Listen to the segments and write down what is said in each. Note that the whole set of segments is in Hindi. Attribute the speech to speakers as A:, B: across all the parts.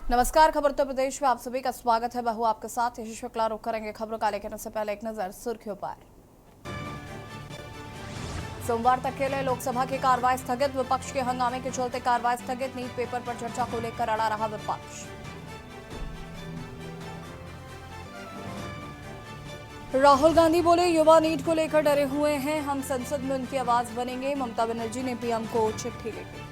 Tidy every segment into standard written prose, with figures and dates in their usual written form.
A: नमस्कार, खबर उत्तर प्रदेश में आप सभी का स्वागत है। मैं हूं आपके साथ यश शुक्ला। रुक करेंगे खबरों का, लेकिन उससे पहले एक नजर सुर्खियों पर। सोमवार तक के लिए लोकसभा की कार्रवाई स्थगित। विपक्ष के हंगामे के चलते कार्रवाई स्थगित। नीट पेपर पर चर्चा को लेकर अड़ा रहा विपक्ष। राहुल गांधी बोले, युवा नीट को लेकर डरे हुए हैं, हम संसद में उनकी आवाज बनेंगे। ममता बनर्जी ने पीएम को चिट्ठी लिखी।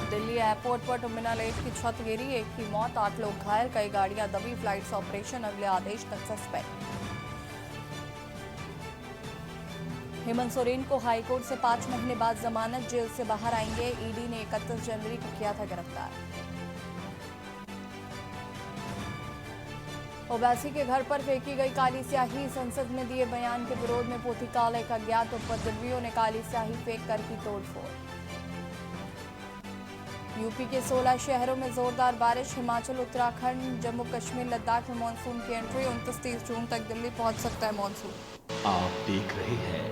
A: दिल्ली एयरपोर्ट पर टर्मिनल 1 की छत गिरी, 1 की मौत, 8 लोग घायल, कई गाड़ियां दबी। फ्लाइट्स ऑपरेशन अगले आदेश तक सस्पेंड। हेमंत सोरेन को हाईकोर्ट से 5 महीने बाद जमानत, जेल से बाहर आएंगे। ईडी ने 31 जनवरी को किया था गिरफ्तार। ओवैसी के घर पर फेंकी गई काली स्याही, संसद में दिए बयान के विरोध में पोथिकाल एक अज्ञात उपद्रवियों ने काली स्याही फेंक कर की तोड़फोड़। यूपी के 16 शहरों में जोरदार बारिश। हिमाचल, उत्तराखंड, जम्मू कश्मीर, लद्दाख में मानसून की एंट्री। 29-30 जून तक दिल्ली पहुंच सकता है मानसून।
B: आप देख रहे हैं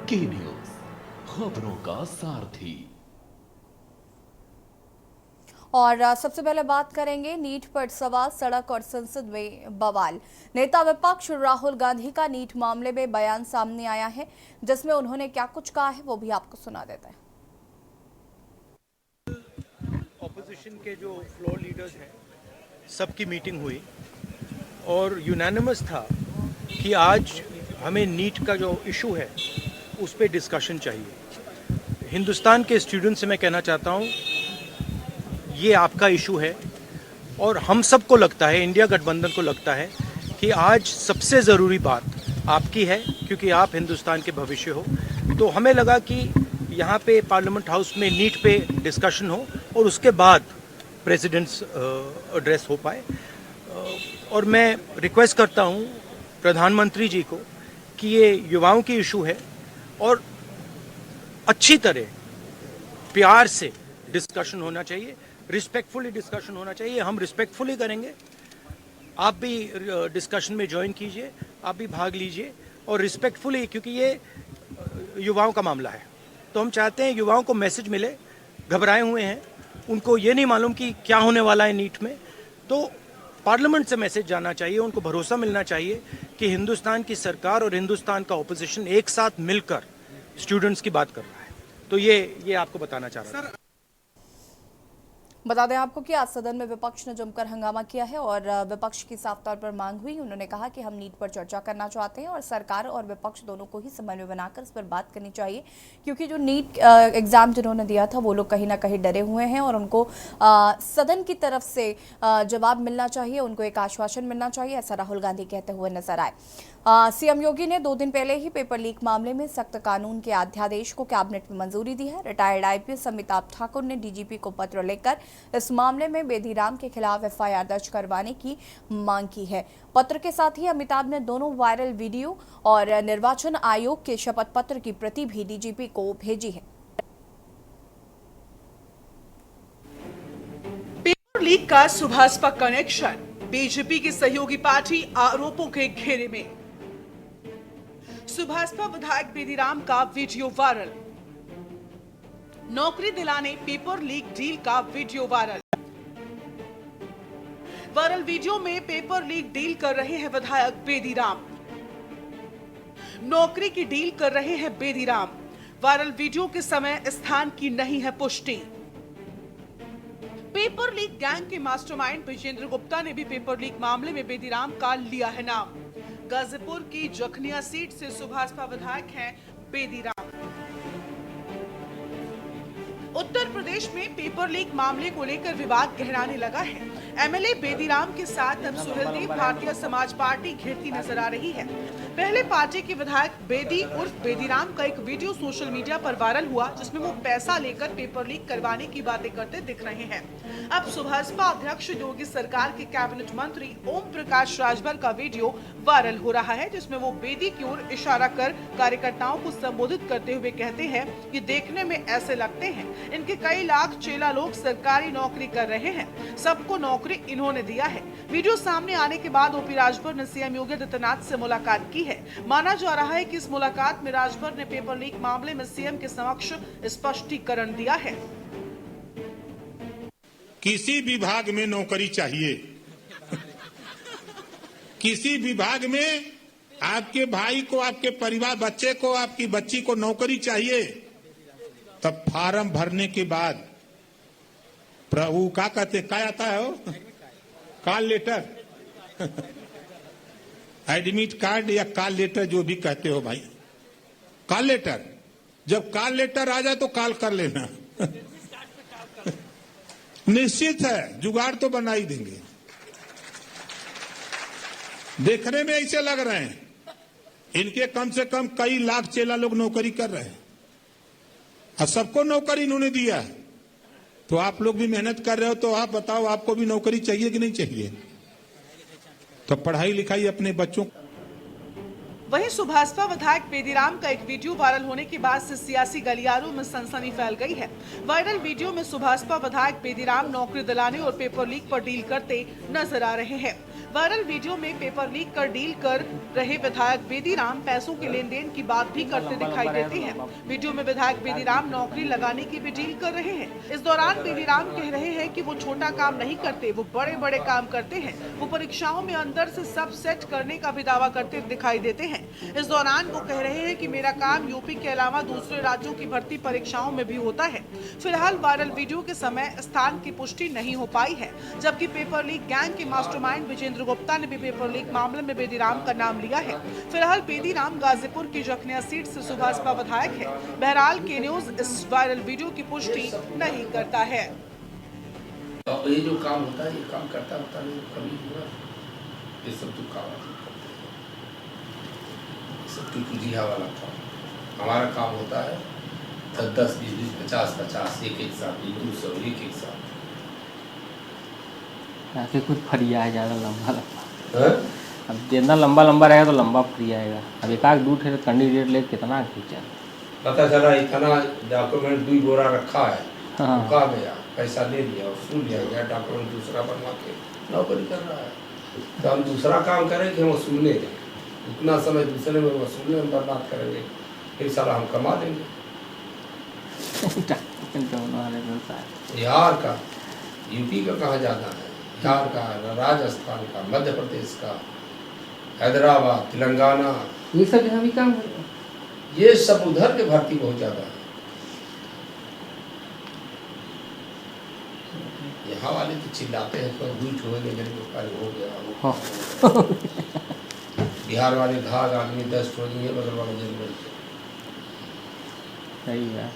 B: के न्यूज, खबरों का सारथी।
A: और सबसे पहले बात करेंगे नीट पर सवाल, सड़क और संसद में बवाल। नेता विपक्ष राहुल गांधी का नीट मामले में बयान सामने आया है, जिसमें उन्होंने क्या कुछ कहा है वो भी आपको सुना देते हैं।
C: ऑपोजिशन के जो फ्लोर लीडर्स हैं, सबकी मीटिंग हुई और यूनानिमस था कि आज हमें नीट का जो इशू है उस पर डिस्कशन चाहिए। हिंदुस्तान के स्टूडेंट्स से मैं कहना चाहता हूँ, ये आपका इशू है और हम सबको लगता है, इंडिया गठबंधन को लगता है कि आज सबसे ज़रूरी बात आपकी है, क्योंकि आप हिंदुस्तान के भविष्य हो। तो हमें लगा कि यहाँ पे पार्लियामेंट हाउस में नीट पे डिस्कशन हो और उसके बाद प्रेसिडेंट्स एड्रेस हो पाए। और मैं रिक्वेस्ट करता हूँ प्रधानमंत्री जी को कि ये युवाओं की इशू है और अच्छी तरह प्यार से डिस्कशन होना चाहिए, रिस्पेक्टफुली डिस्कशन होना चाहिए। हम रिस्पेक्टफुली करेंगे, आप भी डिस्कशन में ज्वाइन कीजिए, आप भी भाग लीजिए और रिस्पेक्टफुली, क्योंकि ये युवाओं का मामला है। तो हम चाहते हैं युवाओं को मैसेज मिले, घबराए हुए हैं, उनको ये नहीं मालूम कि क्या होने वाला है नीट में। तो पार्लियामेंट से मैसेज जाना चाहिए, उनको भरोसा मिलना चाहिए कि हिंदुस्तान की सरकार और हिंदुस्तान का ऑपोजिशन एक साथ मिलकर स्टूडेंट्स की बात कर रहा है। तो ये आपको बताना चाह रहा था।
A: बता दें आपको कि आज सदन में विपक्ष ने जमकर हंगामा किया है और विपक्ष की साफ तौर पर मांग हुई। उन्होंने कहा कि हम नीट पर चर्चा करना चाहते हैं और सरकार और विपक्ष दोनों को ही समन्वय बनाकर इस पर बात करनी चाहिए, क्योंकि जो नीट एग्जाम जिन्होंने दिया था वो लोग कहीं ना कहीं डरे हुए हैं और उनको सदन की तरफ से जवाब मिलना चाहिए, उनको एक आश्वासन मिलना चाहिए, ऐसा राहुल गांधी कहते हुए नजर आए। सीएम योगी ने 2 दिन पहले ही पेपर लीक मामले में सख्त कानून के अध्यादेश को कैबिनेट में मंजूरी दी है। रिटायर्ड आईपीएस अमिताभ ठाकुर ने डीजीपी को पत्र लिखकर इस मामले में बेदीराम के खिलाफ एफआईआर दर्ज करवाने की मांग की है। पत्र के साथ ही अमिताभ ने दोनों वायरल वीडियो और निर्वाचन आयोग के शपथ पत्र की प्रति भी डीजीपी को भेजी है।
D: पेपर लीक का सुभाषपा कनेक्शन, बीजेपी की सहयोगी पार्टी आरोपों के घेरे में। सुभाषपा विधायक बेदीराम का वीडियो वायरल। नौकरी दिलाने पेपर लीक डील का वीडियो वायरल। वायरल वीडियो में पेपर लीक डील कर रहे हैं विधायक बेदीराम। नौकरी की डील कर रहे हैं बेदीराम। वायरल वीडियो के समय स्थान की नहीं है पुष्टि। पेपर लीक गैंग के मास्टरमाइंड विजेंद्र गुप्ता ने भी पेपर लीक मामले में बेदीराम का लिया है नाम। गाजीपुर की जखनिया सीट से सुभाषपा विधायक हैं बेदीराम। उत्तर प्रदेश में पेपर लीक मामले को लेकर विवाद गहराने लगा है। एमएलए बेदीराम के साथ अब सुहेलदेव भारतीय समाज पार्टी घिरती नजर आ रही है। पहले पार्टी के विधायक बेदी उर्फ बेदीराम का एक वीडियो सोशल मीडिया पर वायरल हुआ, जिसमें वो पैसा लेकर पेपर लीक करवाने की बातें करते दिख रहे हैं। अब सुभाषपा अध्यक्ष योगी सरकार के कैबिनेट मंत्री ओम प्रकाश राजभर का वीडियो वायरल हो रहा है, जिसमें वो बेदी की ओर इशारा कर कार्यकर्ताओं को संबोधित करते हुए कहते हैं कि देखने में ऐसे लगते हैं इनके कई लाख चेला लोग सरकारी नौकरी कर रहे हैं, सबको नौकरी इन्होंने दिया है। वीडियो सामने आने के बाद ओपी राजभर ने सीएम योगी आदित्यनाथ से मुलाकात की है। माना जा रहा है कि इस मुलाकात में राजभर ने पेपर लीक मामले में सीएम के समक्ष स्पष्टीकरण दिया है।
E: किसी विभाग में नौकरी चाहिए, किसी विभाग में आपके भाई को, आपके परिवार, बच्चे को, आपकी बच्ची को नौकरी चाहिए, तब फार्म भरने के बाद प्रभु क्या कहते, क्या आता है वो, कॉल लेटर, एडमिट कार्ड या कॉल लेटर जो भी कहते हो भाई, कॉल लेटर, जब कॉल लेटर आ जाए तो कॉल कर लेना। निश्चित है जुगाड़ तो बना ही देंगे। देखने में ऐसे लग रहे हैं, इनके कम से कम कई लाख चेला लोग नौकरी कर रहे हैं और सबको नौकरी इन्होंने दिया है। तो आप लोग भी मेहनत कर रहे हो, तो आप बताओ आपको भी नौकरी चाहिए कि नहीं चाहिए? तो पढ़ाई लिखाई अपने बच्चों।
D: वहीं सुभाषपा विधायक बेदीराम का एक वीडियो वायरल होने के बाद से सियासी गलियारों में सनसनी फैल गई है। वायरल वीडियो में सुभाषपा विधायक बेदीराम नौकरी दिलाने और पेपर लीक पर डील करते नजर आ रहे हैं। वायरल वीडियो में पेपर लीक कर डील कर रहे विधायक बेदीराम पैसों के लेन देन की बात भी करते दिखाई देते हैं। वीडियो में विधायक बेदीराम नौकरी लगाने की भी डील कर रहे हैं। इस दौरान बेदीराम कह रहे हैं कि वो छोटा काम नहीं करते, वो बड़े बड़े काम करते हैं। वो परीक्षाओं में अंदर से सब सेट करने का भी दावा करते दिखाई देते हैं। इस दौरान वो कह रहे हैं कि मेरा काम यूपी के अलावा दूसरे राज्यों की भर्ती परीक्षाओं में भी होता है। फिलहाल वायरल वीडियो के समय स्थान की पुष्टि नहीं हो पाई है, जबकि पेपर लीक गैंग के मास्टरमाइंड विजेंद्र गुप्ता ने भी पेपर लीक मामले में बेदीराम का नाम लिया है। फिलहाल बेदीराम गाजीपुर की जखनिया सीट से सुभाषपा विधायक है। बहरहाल के न्यूज इस वायरल वीडियो की पुष्टि नहीं करता है।
F: तो ये जो काम होता है, ये काम करता होता नहीं, कभी हुआ ये सब तो काम सबकी कुजिया वाला था। हमारा काम होता है 10-10, 20-20, 50-50, एक साथ, 200, एक साथ।
G: आके कुछ फरिया है ज़्यादा लंबा लंबा। अब जितना लंबा लंबा रहेगा तो लंबा फरी आएगा। अब एक आध दूर कैंडिडेट ले कितना खींचा,
F: पता चला इतना डॉक्यूमेंट 2 बोरा रखा है।
G: हाँ।
F: कहा गया, पैसा ले लिया और सुन लिया गया, डॉक्यूमेंट दूसरा बनवा के नौकरी कर रहा है। तो हम दूसरा काम करें कि हम वसूलने दें, उतना समय दूसरे में वसूलने में बर्बाद करेंगे, फिर सारा हम कमा देंगे। बिहार का, यूपी का कहाँ जाना है, बिहार का, राजस्थान का, मध्य प्रदेश का, हैदराबाद, तेलंगाना,
G: ये सब यहाँ भी काम है।
F: ये सब उधर के भर्ती बहुत ज़्यादा है। यहाँ वाले तो चिल्लाते हैं तो झूठ हो गए, हो गया। बिहार वाले घाघ आदमी 10 छोड़ेंगे, बगल वाले जेल में
G: सही है।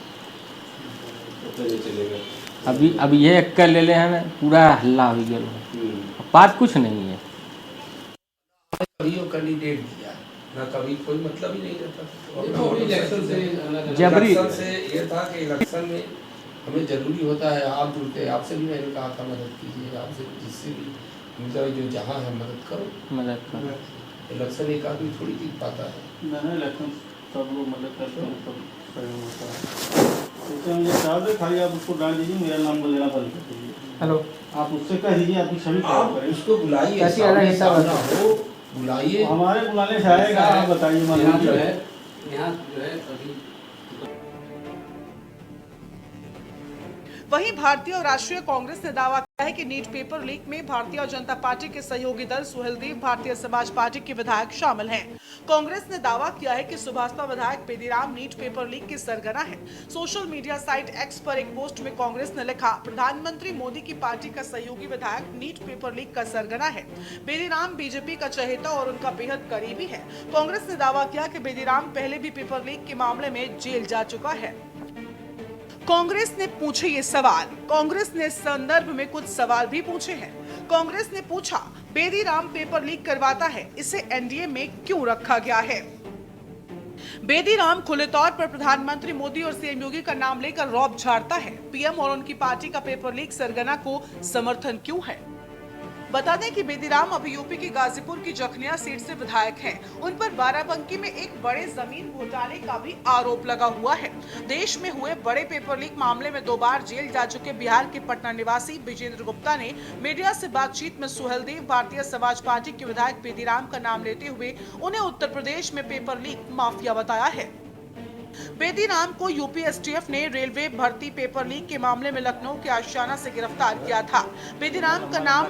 G: अभी ये एक कर ले ले हैं, पूरा हल्ला हो गया। बात कुछ नहीं है।
F: कभी वो कैंडिडेट दिया ना, कभी कोई मतलब ही नहीं रहता।
G: जबरी
F: इलेक्शन से ये था कि इलेक्शन में हमें जरूरी होता है, आप जुड़ते, आपसे भी मैंने कहा था मदद कीजिए, आपसे जिससे भी मतलब जो जहाँ है मदद करो। इलेक्शन एक आदमी थोड़ी जीत पाता है।
H: नहीं, इलेक्शन सब लोग मदद करते हैं, सब सहयोग होता है। तो मुझे साहब दे, खाली आप उसको डाल दीजिए, मेरा नाम बोलना बंद कर दीजिए।
G: हेलो,
H: आप उससे कह दीजिए, आपकी सभी
F: आप उसको बुलाइए, हो बुलाइए,
H: हमारे बुलाने से आएगा। आप बताइए
F: यहाँ जो है अभी।
D: वहीं भारतीय और राष्ट्रीय कांग्रेस ने दावा किया है कि नीट पेपर लीक में भारतीय जनता पार्टी के सहयोगी दल सुहेलदेव भारतीय समाज पार्टी के विधायक शामिल हैं। कांग्रेस ने दावा किया है कि सुभाषपा विधायक बेदीराम नीट पेपर लीक के सरगना है। सोशल मीडिया साइट एक्स पर एक पोस्ट में कांग्रेस ने लिखा, प्रधानमंत्री मोदी की पार्टी का सहयोगी विधायक नीट पेपर लीक का सरगना है। बेदीराम बीजेपी का चहेता और उनका बेहद करीबी है। कांग्रेस ने दावा किया कि बेदीराम पहले भी पेपर लीक के मामले में जेल जा चुका है। कांग्रेस ने पूछे ये सवाल। कांग्रेस ने इस संदर्भ में कुछ सवाल भी पूछे हैं। कांग्रेस ने पूछा, बेदीराम पेपर लीक करवाता है, इसे एनडीए में क्यों रखा गया है? बेदीराम खुले तौर पर प्रधानमंत्री मोदी और सीएम योगी का नाम लेकर रौब झाड़ता है। पीएम और उनकी पार्टी का पेपर लीक सरगना को समर्थन क्यों है? बता दें कि बेदीराम अभी यूपी की गाजीपुर की जखनिया सीट से विधायक हैं। उन पर बाराबंकी में एक बड़े जमीन घोटाले का भी आरोप लगा हुआ है। देश में हुए बड़े पेपर लीक मामले में 2 बार जेल जा चुके बिहार के पटना निवासी विजेंद्र गुप्ता ने मीडिया से बातचीत में सुहेलदेव भारतीय समाज पार्टी के विधायक बेदीराम का नाम लेते हुए उन्हें उत्तर प्रदेश में पेपर लीक माफिया बताया है। बेदीराम को यूपी एसटीएफ ने रेलवे भर्ती पेपर लीक के मामले में लखनऊ के आशियाना से गिरफ्तार किया था। बेदीराम का नाम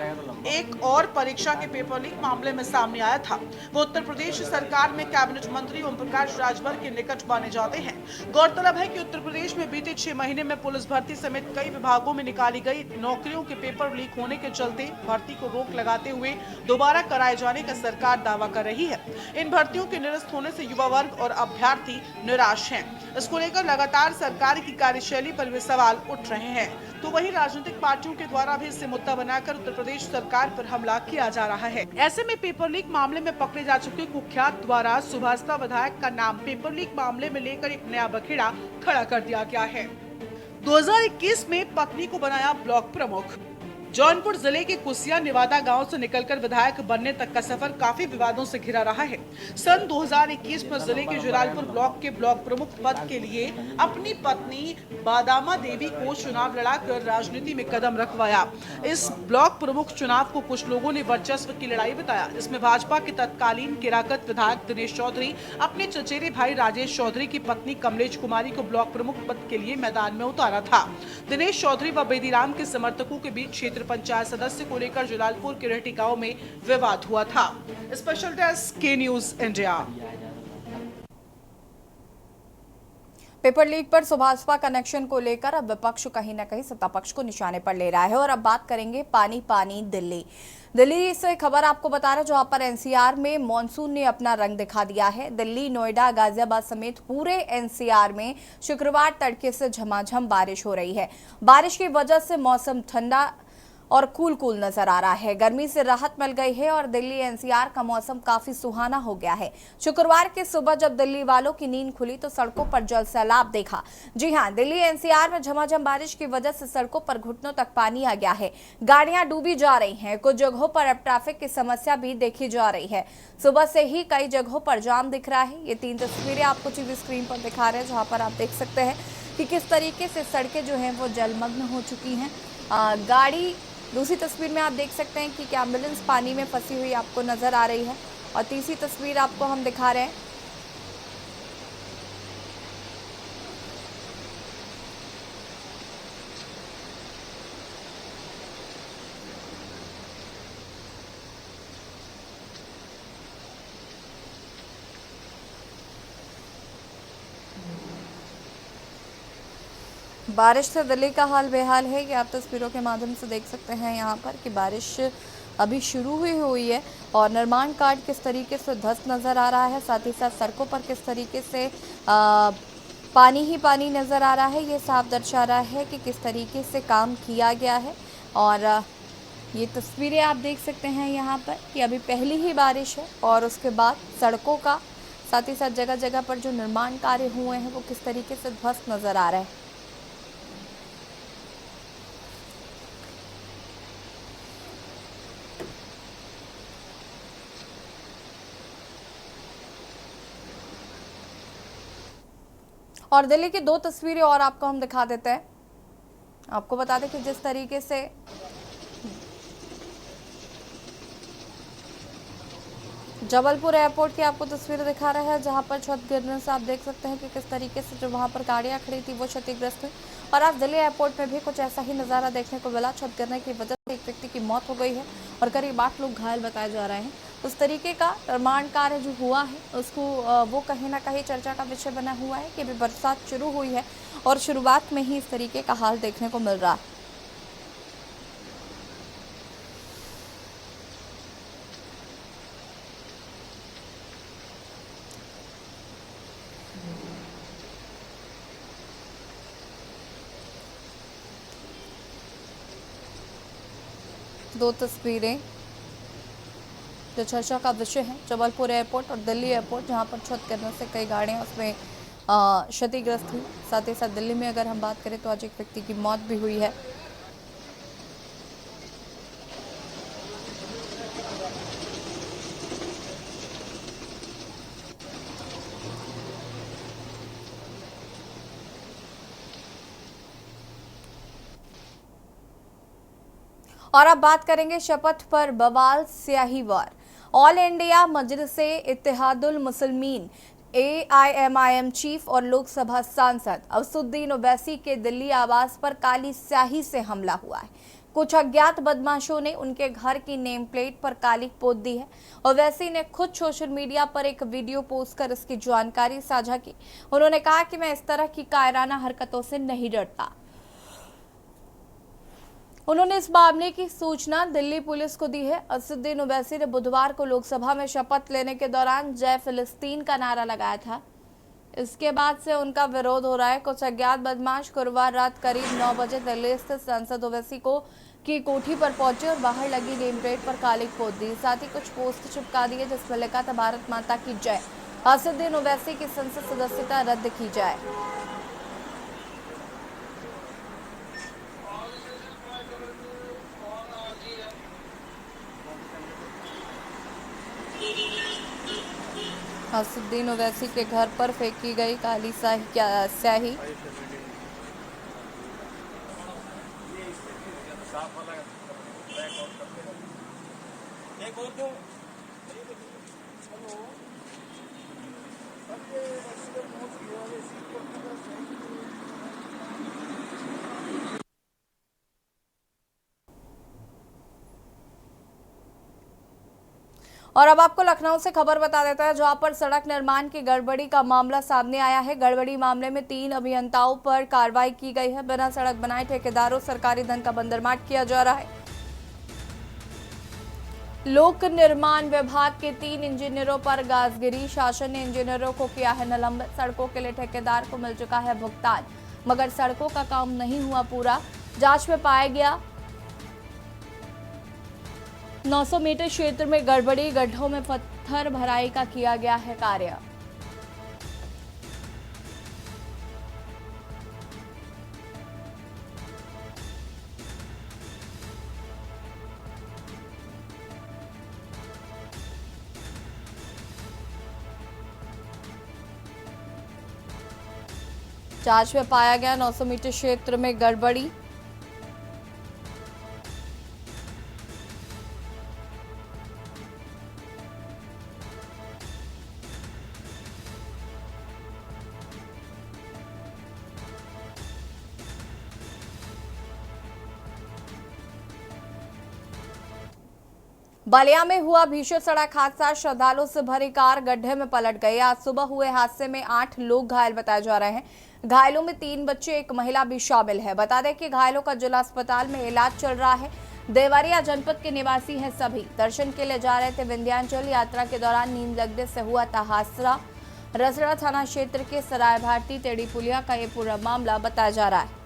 D: एक और परीक्षा के पेपर लीक मामले में सामने आया था। वो उत्तर प्रदेश सरकार में कैबिनेट मंत्री ओम प्रकाश राजभर के निकट माने जाते हैं। गौरतलब है कि उत्तर प्रदेश में बीते 6 महीने में पुलिस भर्ती समेत कई विभागों में निकाली गई नौकरियों के पेपर लीक होने के चलते भर्ती को रोक लगाते हुए दोबारा कराए जाने का सरकार दावा कर रही है। इन भर्तियों के निरस्त होने से युवा वर्ग और अभ्यर्थी निराश हैं। इसको लेकर लगातार सरकार की कार्यशैली पर भी सवाल उठ रहे हैं। तो वहीं राजनीतिक पार्टियों के द्वारा भी इसे मुद्दा बनाकर उत्तर प्रदेश सरकार पर हमला किया जा रहा है। ऐसे में पेपर लीक मामले में पकड़े जा चुके कुख्यात द्वारा सुभाषिता विधायक का नाम पेपर लीक मामले में लेकर एक नया बखेड़ा खड़ा कर दिया गया है। 2021 में पत्नी को बनाया ब्लॉक प्रमुख। जौनपुर जिले के कुसिया निवादा गांव से निकलकर विधायक बनने तक का सफर काफी विवादों से घिरा रहा है। सन 2021 में जिले के जलालपुर ब्लॉक के ब्लॉक प्रमुख पद के लिए अपनी पत्नी बादामा देवी को चुनाव लड़ाकर राजनीति में कदम रखवाया। इस ब्लॉक प्रमुख चुनाव को कुछ लोगों ने वर्चस्व की लड़ाई बताया, जिसमें भाजपा के तत्कालीन किराकत विधायक दिनेश चौधरी अपने चचेरे भाई राजेश चौधरी की पत्नी कमलेश कुमारी को ब्लॉक प्रमुख पद के लिए मैदान में उतारा था। दिनेश चौधरी व बेदीराम के समर्थकों के बीच क्षेत्र पंचायत सदस्य को लेकर जलालपुर के रेहटी गांव में विवाद हुआ था। स्पेशल डेस्क के न्यूज इंडिया।
A: पेपर लीक पर सुभाषपा कनेक्शन को लेकर अब विपक्ष कहीं न कहीं सत्ता पक्ष को निशाने पर ले रहा है। और अब बात करेंगे पानी पानी दिल्ली से खबर आपको बता रहे हैं, जहां पर एनसीआर में मॉनसून ने अपना रंग दिखा दिया है। दिल्ली, नोएडा, गाजियाबाद समेत पूरे एनसीआर में शुक्रवार तड़के से झमाझम बारिश हो रही है। बारिश की वजह से मौसम ठंडा और कूल नजर आ रहा है। गर्मी से राहत मिल गई है और दिल्ली एनसीआर का मौसम काफी सुहाना हो गया है। शुक्रवार की सुबह जब दिल्ली वालों की नींद खुली तो सड़कों पर जल सैलाब देखा। जी हां, दिल्ली एनसीआर में झमाझम बारिश की वजह से सड़कों पर घुटनों तक पानी आ गया है। गाड़ियां डूबी जा रही हैं। कुछ जगहों पर अब ट्रैफिक की समस्या भी देखी जा रही है। सुबह से ही कई जगहों पर जाम दिख रहा है। ये 3 तस्वीरें आपको टीवी स्क्रीन पर दिखा रहे हैं, जहां पर आप देख सकते हैं कि किस तरीके से सड़कें जो हैं वो जलमग्न हो चुकी हैं। गाड़ी दूसरी तस्वीर में आप देख सकते हैं कि एम्बुलेंस पानी में फंसी हुई आपको नजर आ रही है। और तीसरी तस्वीर आपको हम दिखा रहे हैं बारिश से दिल्ली का हाल बेहाल है। कि आप तस्वीरों के माध्यम से देख सकते हैं यहाँ पर कि बारिश अभी शुरू हुई है और निर्माण कार्य किस तरीके से ध्वस्त नज़र आ रहा है, साथ ही साथ सड़कों पर किस तरीके से पानी ही पानी नज़र आ रहा है। ये साफ दर्शा रहा है कि किस तरीके से काम किया गया है। और ये तस्वीरें आप देख सकते हैं यहाँ पर कि अभी पहली ही बारिश है और उसके बाद सड़कों का, साथ ही साथ जगह जगह पर जो निर्माण कार्य हुए हैं वो किस तरीके से ध्वस्त नज़र आ रहा है। और दिल्ली की 2 तस्वीरें और आपको हम दिखा देते हैं। आपको बता दें कि जिस तरीके से जबलपुर एयरपोर्ट की आपको तस्वीरें दिखा रहे हैं, जहां पर छत गिरने से आप देख सकते हैं कि किस तरीके से जो वहां पर गाड़ियां खड़ी थी वो क्षतिग्रस्त हुई। और आज दिल्ली एयरपोर्ट में भी कुछ ऐसा ही नज़ारा देखने को मिला। छत गिरने की वजह से एक व्यक्ति की मौत हो गई है और करीब 8 लोग घायल बताए जा रहे हैं। उस तरीके का निर्माण कार्य जो हुआ है उसको वो कहीं ना कहीं चर्चा का विषय बना हुआ है कि अभी बरसात शुरू हुई है और शुरुआत में ही इस तरीके का हाल देखने को मिल रहा है। दो तस्वीरें जो चर्चा का विषय है, जबलपुर एयरपोर्ट और दिल्ली एयरपोर्ट, जहां पर छत गिरने से कई गाड़ियां उसमें क्षतिग्रस्त हुई। साथ ही साथ दिल्ली में अगर हम बात करें तो आज एक व्यक्ति की मौत भी हुई है। और अब बात करेंगे शपथ पर बवाल स्याहीवार। ऑल इंडिया मजलिस-ए-इत्तेहादुल मुस्लिमीन एआईएमआईएम चीफ और लोकसभा सांसद असदुद्दीन ओवैसी के दिल्ली आवास पर काली स्याही से हमला हुआ है। कुछ अज्ञात बदमाशों ने उनके घर की नेम प्लेट पर काली पोत दी है। ओवैसी ने खुद सोशल मीडिया पर एक वीडियो पोस्ट कर इसकी जानकारी साझा की। उन्होंने कहा कि मैं इस तरह की कायराना हरकतों से नहीं डरता। उन्होंने इस मामले की सूचना दिल्ली पुलिस को दी है। असदुद्दीन ओवैसी ने बुधवार को लोकसभा में शपथ लेने के दौरान जय फिलिस्तीन का नारा लगाया था। इसके बाद से उनका विरोध हो रहा है। कुछ अज्ञात बदमाश गुरुवार रात करीब 9 बजे दिल्ली स्थित सांसद ओवैसी की कोठी पर पहुंचे और बाहर लगी नेम प्लेट पर काली पोत दी। साथ ही कुछ पोस्ट चिपका दिए जिसमें लिखा था भारत माता की जय। असदुद्दीन ओवैसी की संसद सदस्यता रद्द की जाए। असदुद्दीन ओवैसी के घर पर फेंकी गई काली स्याही। और अब आपको लखनऊ से खबर बता देता है, जहां पर सड़क निर्माण की गड़बड़ी का मामला सामने आया है। गड़बड़ी मामले में 3 अभियंताओं पर कार्रवाई की गई है। बिना सड़क बनाए ठेकेदारों सरकारी धन का बंदरमाट किया जा रहा है। लोक निर्माण विभाग के 3 इंजीनियरों पर गाजगिरी। शासन ने इंजीनियरों को किया है निलंबित। सड़कों के लिए ठेकेदार को मिल चुका है भुगतान, मगर सड़कों का काम नहीं हुआ पूरा। जांच में पाया गया 900 मीटर क्षेत्र में गड़बड़ी। गड्ढों में पत्थर भराई का किया गया है कार्य। जांच में पाया गया 900 मीटर क्षेत्र में गड़बड़ी। बलिया में हुआ भीषण सड़क हादसा। श्रद्धालुओं से भरी कार गड्ढे में पलट गई। आज सुबह हुए हादसे में 8 लोग घायल बताए जा रहे हैं। घायलों में 3 बच्चे, 1 महिला भी शामिल है। बता दें कि घायलों का जिला अस्पताल में इलाज चल रहा है। देवरिया जनपद के निवासी हैं सभी। दर्शन के लिए जा रहे थे विंध्याचल। यात्रा के दौरान नींद लगने से हुआ था हादसा। रसड़ा थाना क्षेत्र के सराय भारती टेढ़ी पुलिया का ये पूरा मामला बताया जा रहा है।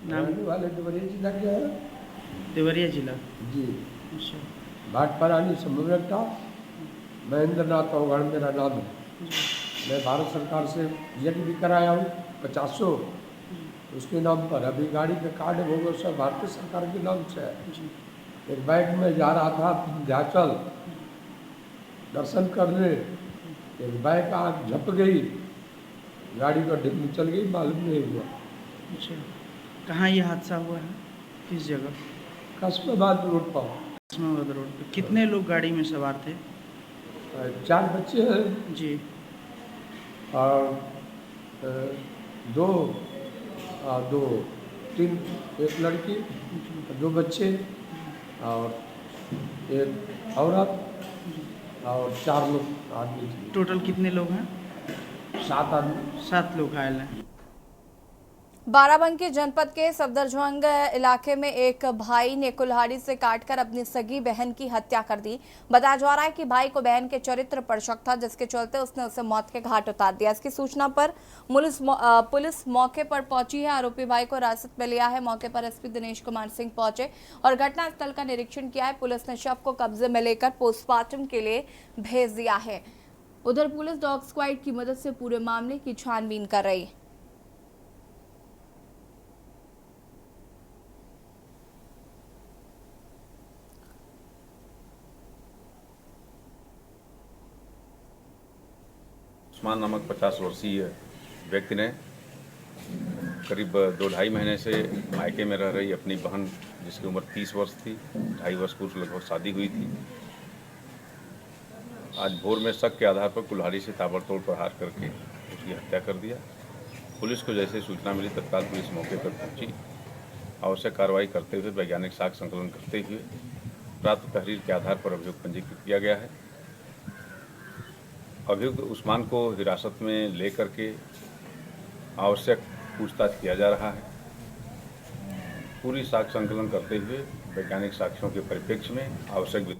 I: नाम वाले देवरिया जिला के हैं।
H: देवरिया जिला
I: जी।
H: अच्छा।
I: भाटपारानी समृद्धा महेंद्र नाथ अवगढ़ मेरा नाम है। मैं भारत सरकार से यज्ञ भी कराया हूँ 50 उसके नाम पर। अभी गाड़ी का कार्ड हो गया सब भारतीय सरकार के नाम से है। एक बाइक में जा रहा था विंध्याचल दर्शन करने, एक बाइक आग झप गई, गाड़ी का डिग्गी चल गई, मालूम नहीं हुआ।
H: अच्छा, कहाँ ये हादसा हुआ है, किस जगह?
I: कस्बाबाद रोड पर।
H: कस्बाबाद रोड पे। कितने लोग गाड़ी में सवार थे?
I: 4 बच्चे हैं
H: जी।
I: और 2 3 एक लड़की, 2 बच्चे और एक औरत और 4 लोग आदमी थे।
H: टोटल कितने लोग हैं?
I: 7 आदमी।
H: 7 लोग घायल हैं।
A: बाराबंकी जनपद के सफदरजंग इलाके में एक भाई ने कुल्हाड़ी से काटकर अपनी सगी बहन की हत्या कर दी। बताया जा रहा है कि भाई को बहन के चरित्र पर शक था, जिसके चलते उसने उसे मौत के घाट उतार दिया। इसकी सूचना पर पुलिस मौके पर पहुंची है। आरोपी भाई को हिरासत में लिया है। मौके पर एसपी दिनेश कुमार सिंह पहुंचे और घटनास्थल का निरीक्षण किया है। पुलिस ने शव को कब्जे में लेकर पोस्टमार्टम के लिए भेज दिया है। उधर पुलिस डॉग स्क्वाड की मदद से पूरे मामले की छानबीन कर रही है।
J: उस्मान नामक 50 वर्षीय व्यक्ति ने करीब 2-2.5 महीने से मायके में रह रही अपनी बहन, जिसकी उम्र 30 वर्ष थी, 2.5 वर्ष पूर्व लगभग शादी हुई थी, आज भोर में शक के आधार पर कुल्हाड़ी से ताबड़तोड़ प्रहार करके उसकी हत्या कर दिया। पुलिस को जैसे सूचना मिली तत्काल पुलिस मौके पर पहुंची। आवश्यक कार्रवाई करते हुए वैज्ञानिक साक्ष्य संकलन करते हुए प्राप्त तहरीर के आधार पर अभियोग पंजीकृत किया गया है। अभियुक्त उस्मान को हिरासत में लेकर के आवश्यक पूछताछ किया जा रहा है। पूरी साक्ष्य संकलन करते हुए वैज्ञानिक साक्ष्यों के परिप्रेक्ष्य में आवश्यक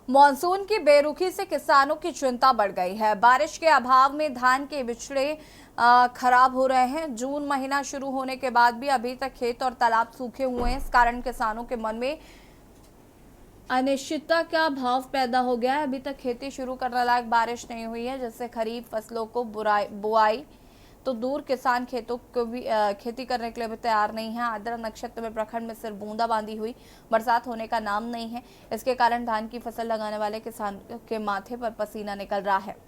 A: मॉनसून की बेरुखी से किसानों की चिंता बढ़ गई है। बारिश के अभाव में धान के बिचड़े खराब हो रहे हैं। जून महीना शुरू होने के बाद भी अभी तक खेत और तालाब सूखे हुए हैं। इस कारण किसानों के मन में अनिश्चितता का भाव पैदा हो गया है। अभी तक खेती शुरू करने लायक बारिश नहीं हुई है, जिससे खरीफ फसलों को बुआई तो दूर किसान खेतों को भी खेती करने के लिए भी तैयार नहीं है। आद्रा नक्षत्र में प्रखंड में सिर्फ बूंदाबांदी हुई, बरसात होने का नाम नहीं है। इसके कारण धान की फसल लगाने वाले किसान के माथे पर पसीना निकल रहा है।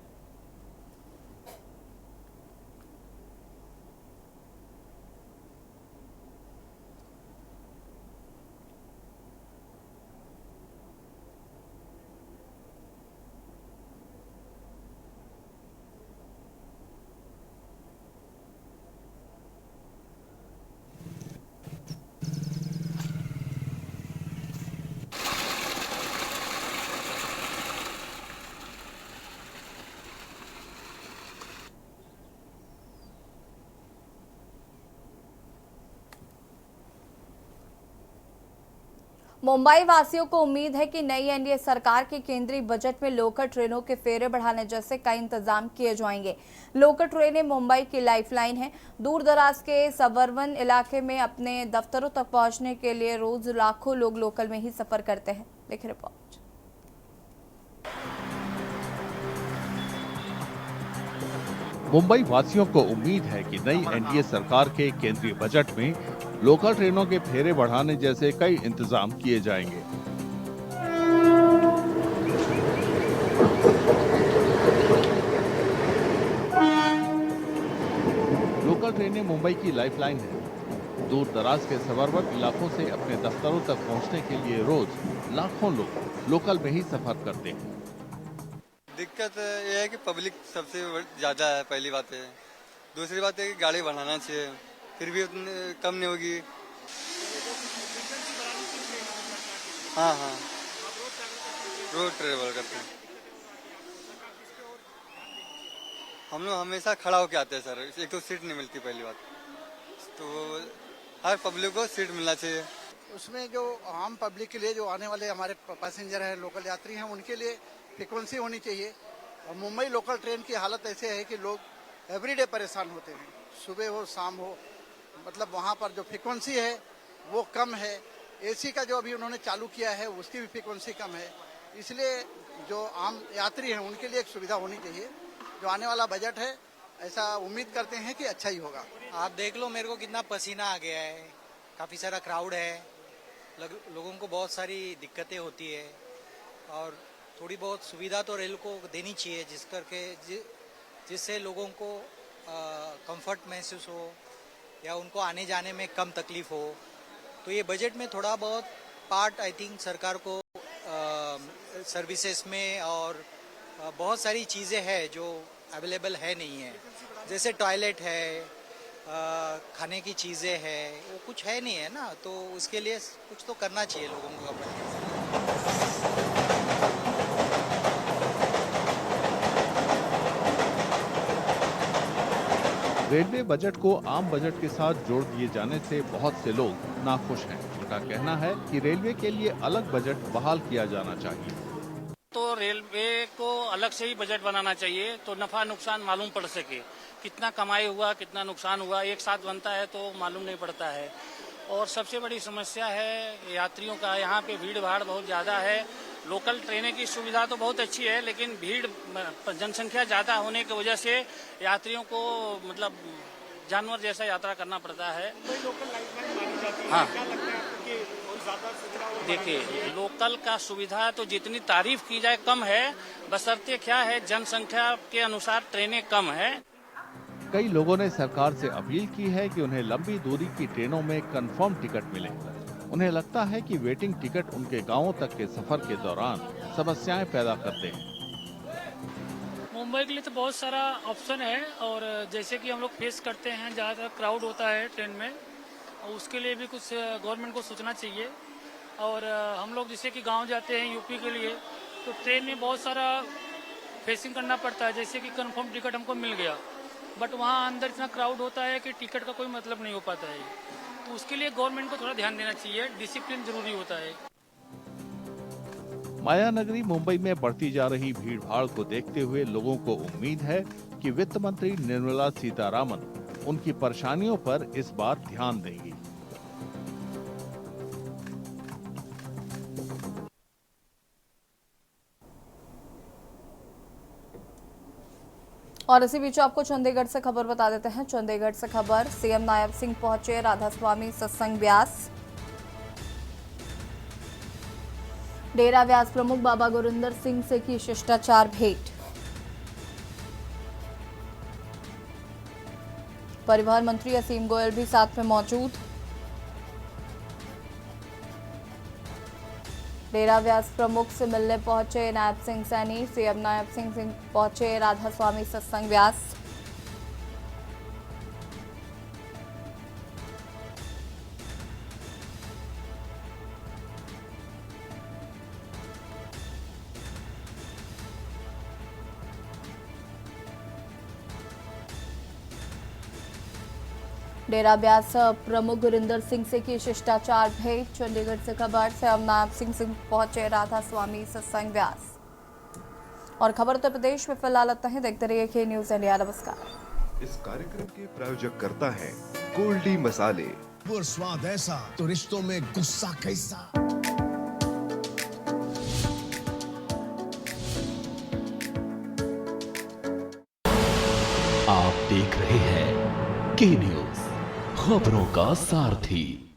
A: मुंबई वासियों को उम्मीद है कि नई एनडीए सरकार के केंद्रीय बजट में लोकल ट्रेनों के फेरे बढ़ाने जैसे कई इंतजाम किए जाएंगे। लोकल ट्रेनें मुंबई की लाइफलाइन है। दूर दराज के सबअर्बन इलाके में अपने दफ्तरों तक पहुंचने के लिए रोज लाखों लोग लोकल में ही सफर करते हैं। देखिए रिपोर्ट।
K: मुंबई वासियों को उम्मीद है कि नई एनडीए सरकार के केंद्रीय बजट में लोकल ट्रेनों के फेरे बढ़ाने जैसे कई इंतजाम किए जाएंगे। लोकल ट्रेनें मुंबई की लाइफलाइन है। दूर दराज के सबअर्बन इलाकों से अपने दफ्तरों तक पहुंचने के लिए रोज लाखों लोग लोकल में ही सफर करते हैं।
L: दिक्कत ये है कि पब्लिक सबसे ज्यादा है, पहली बात है। दूसरी बात है कि गाड़ी बढ़ाना चाहिए, फिर भी उतनी कम नहीं होगी। हाँ, रोड ट्रेवल करते हैं। हम लोग हमेशा खड़ा होके आते हैं सर, एक तो सीट नहीं मिलती पहली बात, तो हर पब्लिक को सीट मिलना चाहिए।
M: उसमें जो आम पब्लिक के लिए जो आने वाले हमारे पैसेंजर हैं, लोकल यात्री हैं, उनके लिए फ्रिक्वेंसी होनी चाहिए। और मुंबई लोकल ट्रेन की हालत ऐसे है कि लोग एवरीडे परेशान होते हैं, सुबह हो शाम हो, मतलब वहाँ पर जो फ्रिक्वेंसी है वो कम है। एसी का जो अभी उन्होंने चालू किया है उसकी भी फ्रिक्वेंसी कम है, इसलिए जो आम यात्री हैं उनके लिए एक सुविधा होनी चाहिए। जो आने वाला बजट है ऐसा उम्मीद करते हैं कि अच्छा ही होगा।
N: आप देख लो मेरे को कितना पसीना आ गया है, काफ़ी सारा क्राउड है, लोगों को बहुत सारी दिक्कतें होती है और थोड़ी बहुत सुविधा तो रेल को देनी चाहिए जिससे लोगों को कंफर्ट महसूस हो या उनको आने जाने में कम तकलीफ हो। तो ये बजट में थोड़ा बहुत पार्ट आई थिंक सरकार को सर्विसेज में और बहुत सारी चीज़ें हैं जो अवेलेबल है नहीं है, जैसे टॉयलेट है, खाने की चीज़ें हैं, वो कुछ है नहीं है ना, तो उसके लिए कुछ तो करना चाहिए लोगों को अपने।
K: रेलवे बजट को आम बजट के साथ जोड़ दिए जाने से बहुत से लोग नाखुश हैं। उनका कहना है कि रेलवे के लिए अलग बजट बहाल किया जाना चाहिए।
O: तो रेलवे को अलग से ही बजट बनाना चाहिए तो नफा नुकसान मालूम पड़ सके, कितना कमाई हुआ कितना नुकसान हुआ एक साथ बनता है तो मालूम नहीं पड़ता है। और सबसे बड़ी समस्या है यात्रियों का, यहाँ पे भीड़ भाड़ बहुत ज़्यादा है। लोकल ट्रेनें की सुविधा तो बहुत अच्छी है लेकिन भीड़ जनसंख्या ज़्यादा होने की वजह से यात्रियों को मतलब जानवर जैसा यात्रा करना पड़ता है।
H: लोकल लाइफलाइन मानी जाती है,
O: हाँ।
H: क्या लगता है आपको कि
O: देखिए, लोकल का सुविधा तो जितनी तारीफ की जाए कम है, बशर्ते क्या है जनसंख्या के अनुसार ट्रेनें कम है।
K: कई लोगों ने सरकार से अपील की है कि उन्हें लंबी दूरी की ट्रेनों में कंफर्म टिकट मिले। उन्हें लगता है कि वेटिंग टिकट उनके गांवों तक के सफर के दौरान समस्याएं पैदा करते हैं।
P: मुंबई के लिए तो बहुत सारा ऑप्शन है, और जैसे कि हम लोग फेस करते हैं ज़्यादातर क्राउड होता है ट्रेन में, और उसके लिए भी कुछ गवर्नमेंट को सोचना चाहिए। और हम लोग जैसे कि गांव जाते हैं यूपी के लिए, तो ट्रेन में बहुत सारा फेसिंग करना पड़ता है। जैसे कि कंफर्म टिकट हमको मिल गया, बट वहाँ अंदर इतना क्राउड होता है कि टिकट का कोई मतलब नहीं हो पाता है। तो उसके लिए गवर्नमेंट को थोड़ा ध्यान देना चाहिए, डिसिप्लिन जरूरी होता है।
K: माया नगरी मुंबई में बढ़ती जा रही भीड़-भाड़ को देखते हुए लोगों को उम्मीद है कि वित्त मंत्री निर्मला सीतारामन उनकी परेशानियों पर इस बार ध्यान देंगी।
A: और इसी बीच आपको चंडीगढ़ से खबर बता देते हैं। चंडीगढ़ से खबर, सीएम नायब सिंह पहुंचे राधा स्वामी सत्संग व्यास। डेरा व्यास प्रमुख बाबा गुरिंदर सिंह से की शिष्टाचार भेंट। परिवहन मंत्री असीम गोयल भी साथ में मौजूद। डेरा व्यास प्रमुख से मिलने पहुंचे नायब सिंह सैनी। सीएम नायब सिंह पहुंचे राधा स्वामी सत्संग व्यास। डेरा व्यास प्रमुख गुरिंदर सिंह से की शिष्टाचार भेंट। चंडीगढ़ से खबर, सीएम नायब सिंह पहुंचे राधा स्वामी सत्संग व्यास। और खबर उत्तर प्रदेश में फिलहाल इतना ही। देखते रहिए के न्यूज इंडिया। नमस्कार।
Q: इस कार्यक्रम के प्रायोजक करता है गोल्डी मसाले।
R: और स्वाद ऐसा तो रिश्तों में गुस्सा कैसा।
B: आप देख रहे हैं के न्यूज, खबरों का सारथी।